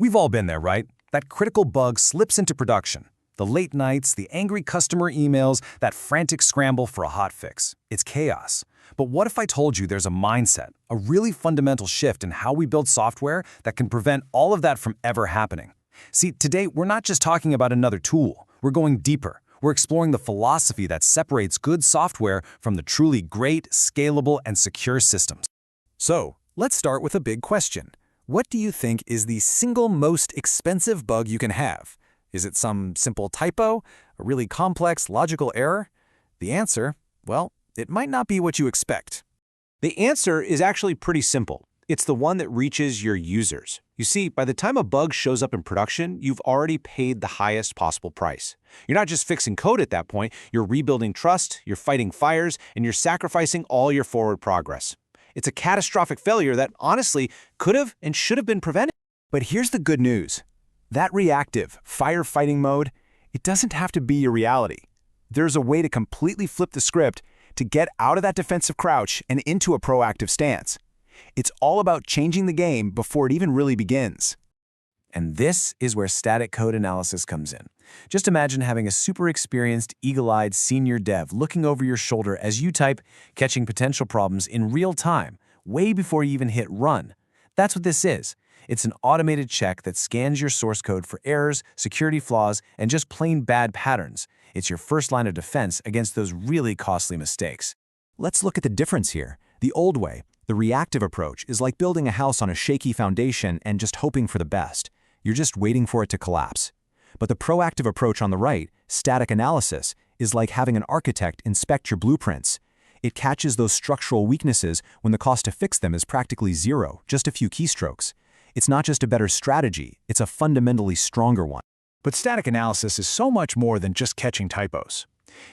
We've all been there, right? That critical bug slips into production. The late nights, the angry customer emails, that frantic scramble for a hot fix. It's chaos. But what if I told you there's a mindset, a really fundamental shift in how we build software that can prevent all of that from ever happening? See, today we're not just talking about another tool. We're going deeper. We're exploring the philosophy that separates good software from the truly great, scalable, and secure systems. So, let's start with a big question. What do you think is the single most expensive bug you can have? Is it some simple typo, a really complex logical error? The answer, well, it might not be what you expect. The answer is actually pretty simple. It's the one that reaches your users. You see, by the time a bug shows up in production, you've already paid the highest possible price. You're not just fixing code at that point, you're rebuilding trust, you're fighting fires, and you're sacrificing all your forward progress. It's a catastrophic failure that, honestly, could have and should have been prevented. But here's the good news. That reactive, firefighting mode, it doesn't have to be your reality. There's a way to completely flip the script to get out of that defensive crouch and into a proactive stance. It's all about changing the game before it even really begins. And this is where static code analysis comes in. Just imagine having a super experienced, eagle-eyed senior dev looking over your shoulder as you type, catching potential problems in real time, way before you even hit run. That's what this is. It's an automated check that scans your source code for errors, security flaws, and just plain bad patterns. It's your first line of defense against those really costly mistakes. Let's look at the difference here. The old way, the reactive approach, is like building a house on a shaky foundation and just hoping for the best. You're just waiting for it to collapse. But the proactive approach on the right, static analysis, is like having an architect inspect your blueprints. It catches those structural weaknesses when the cost to fix them is practically zero, just a few keystrokes. It's not just a better strategy, it's a fundamentally stronger one. But static analysis is so much more than just catching typos.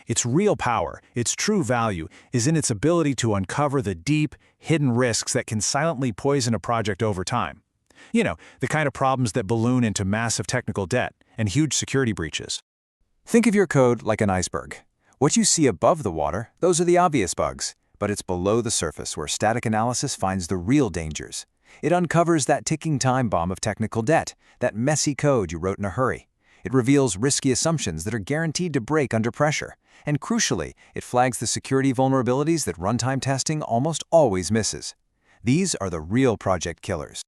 Its real power, its true value, is in its ability to uncover the deep, hidden risks that can silently poison a project over time. You know, the kind of problems that balloon into massive technical debt and huge security breaches. Think of your code like an iceberg. What you see above the water, those are the obvious bugs. But it's below the surface where static analysis finds the real dangers. It uncovers that ticking time bomb of technical debt, that messy code you wrote in a hurry. It reveals risky assumptions that are guaranteed to break under pressure. And crucially, it flags the security vulnerabilities that runtime testing almost always misses. These are the real project killers.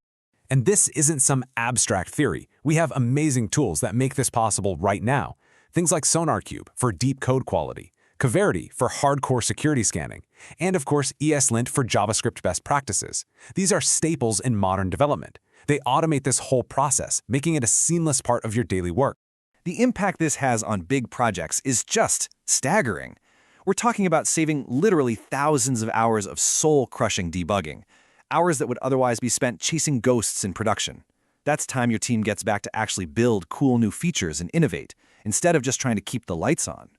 And this isn't some abstract theory. We have amazing tools that make this possible right now. Things like SonarQube for deep code quality, Coverity for hardcore security scanning, and of course ESLint for JavaScript best practices. These are staples in modern development. They automate this whole process, making it a seamless part of your daily work. The impact this has on big projects is just staggering. We're talking about saving literally thousands of hours of soul-crushing debugging, hours that would otherwise be spent chasing ghosts in production. That's time your team gets back to actually build cool new features and innovate, instead of just trying to keep the lights on.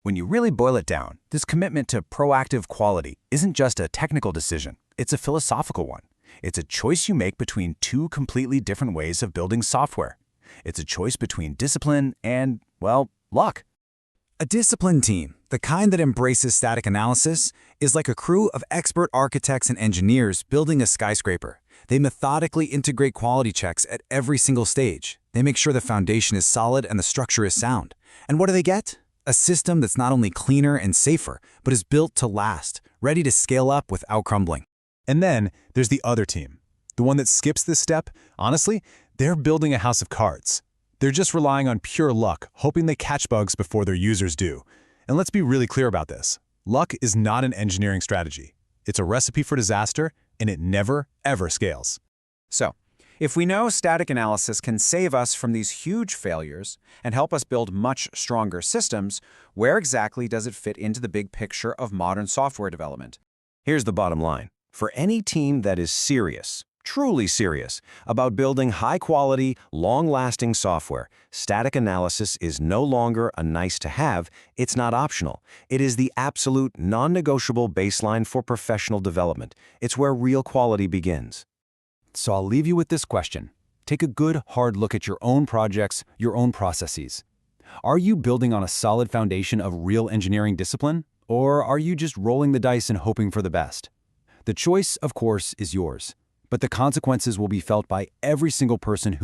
When you really boil it down, this commitment to proactive quality isn't just a technical decision, it's a philosophical one. It's a choice you make between two completely different ways of building software. It's a choice between discipline and, well, luck. A disciplined team, the kind that embraces static analysis, is like a crew of expert architects and engineers building a skyscraper. They methodically integrate quality checks at every single stage. They make sure the foundation is solid and the structure is sound. And what do they get? A system that's not only cleaner and safer, but is built to last, ready to scale up without crumbling. And then there's the other team. The one that skips this step, honestly, they're building a house of cards. They're just relying on pure luck, hoping they catch bugs before their users do. And let's be really clear about this. Luck is not an engineering strategy. It's a recipe for disaster, and it never, ever scales. So, if we know static analysis can save us from these huge failures and help us build much stronger systems, where exactly does it fit into the big picture of modern software development? Here's the bottom line. For any team that is serious, truly serious, about building high-quality, long-lasting software, static analysis is no longer a nice-to-have, it's not optional. It is the absolute, non-negotiable baseline for professional development. It's where real quality begins. So I'll leave you with this question. Take a good, hard look at your own projects, your own processes. Are you building on a solid foundation of real engineering discipline, or are you just rolling the dice and hoping for the best? The choice, of course, is yours, but the consequences will be felt by every single person who